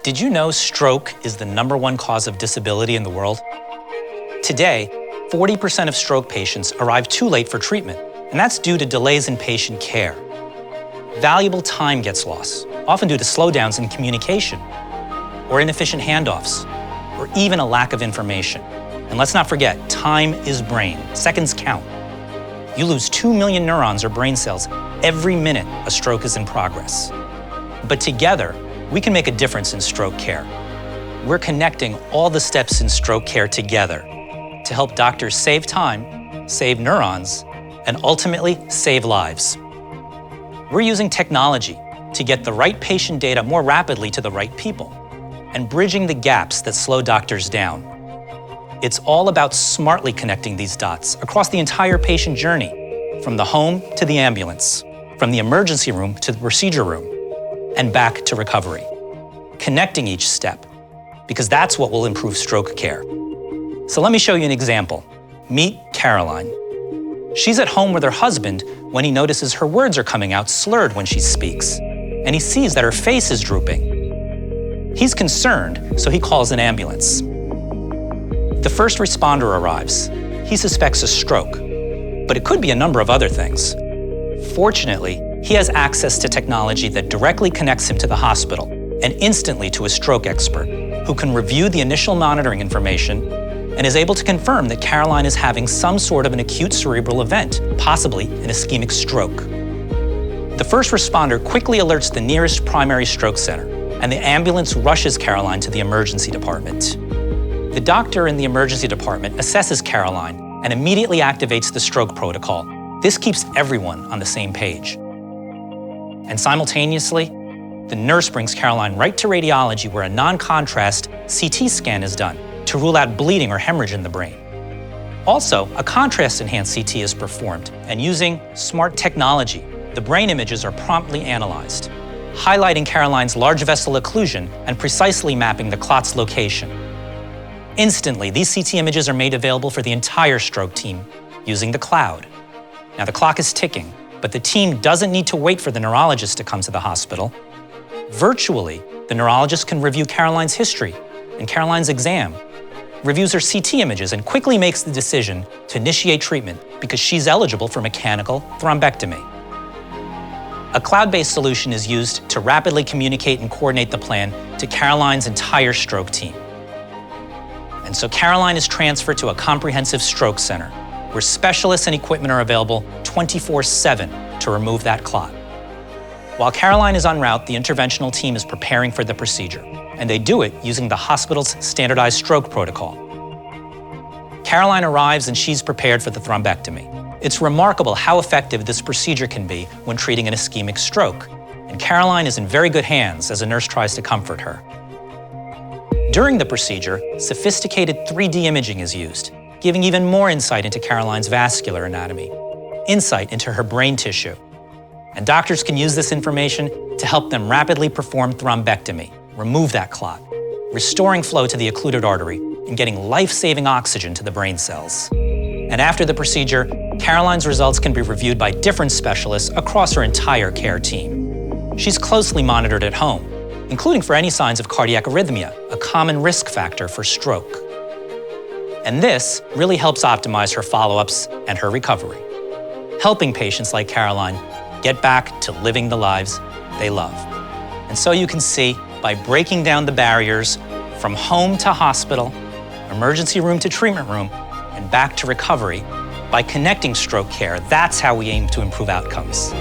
Did you know stroke is the #1 cause of disability in the world? Today, 40% of stroke patients arrive too late for treatment, and that's due to delays in patient care. Valuable time gets lost, often due to slowdowns in communication, or inefficient handoffs, or even a lack of information. And let's not forget, time is brain. Seconds count. You lose 2 million neurons or brain cells every minute a stroke is in progress. But together, we can make a difference in stroke care. We're connecting all the steps in stroke care together to help doctors save time, save neurons, and ultimately save lives. We're using technology to get the right patient data more rapidly to the right people and bridging the gaps that slow doctors down. It's all about smartly connecting these dots across the entire patient journey, from the home to the ambulance, from the emergency room to the procedure room, and back to recovery. Connecting each step, because that's what will improve stroke care. So let me show you an example. Meet Caroline. She's at home with her husband when he notices her words are coming out slurred when she speaks, and he sees that her face is drooping. He's concerned, so he calls an ambulance. The first responder arrives. He suspects a stroke, but it could be a number of other things. Fortunately, he has access to technology that directly connects him to the hospital and instantly to a stroke expert who can review the initial monitoring information and is able to confirm that Caroline is having some sort of an acute cerebral event, possibly an ischemic stroke. The first responder quickly alerts the nearest primary stroke center, and the ambulance rushes Caroline to the emergency department. The doctor in the emergency department assesses Caroline and immediately activates the stroke protocol. This keeps everyone on the same page. And simultaneously, the nurse brings Caroline right to radiology where a non-contrast CT scan is done to rule out bleeding or hemorrhage in the brain. Also, a contrast-enhanced CT is performed, and using smart technology, the brain images are promptly analyzed, highlighting Caroline's large vessel occlusion and precisely mapping the clot's location. Instantly, these CT images are made available for the entire stroke team using the cloud. Now, the clock is ticking, but the team doesn't need to wait for the neurologist to come to the hospital. Virtually, the neurologist can review Caroline's history and Caroline's exam, reviews her CT images, and quickly makes the decision to initiate treatment because she's eligible for mechanical thrombectomy. A cloud-based solution is used to rapidly communicate and coordinate the plan to Caroline's entire stroke team. And so Caroline is transferred to a comprehensive stroke center where specialists and equipment are available 24/7 to remove that clot. While Caroline is en route, the interventional team is preparing for the procedure, and they do it using the hospital's standardized stroke protocol. Caroline arrives and she's prepared for the thrombectomy. It's remarkable how effective this procedure can be when treating an ischemic stroke, and Caroline is in very good hands as a nurse tries to comfort her. During the procedure, sophisticated 3D imaging is used, giving even more insight into Caroline's vascular anatomy, insight into her brain tissue. And doctors can use this information to help them rapidly perform thrombectomy, remove that clot, restoring flow to the occluded artery and getting life-saving oxygen to the brain cells. And after the procedure, Caroline's results can be reviewed by different specialists across her entire care team. She's closely monitored at home, including for any signs of cardiac arrhythmia, a common risk factor for stroke. And this really helps optimize her follow-ups and her recovery, helping patients like Caroline get back to living the lives they love. And so you can see, by breaking down the barriers from home to hospital, emergency room to treatment room, and back to recovery, by connecting stroke care, that's how we aim to improve outcomes.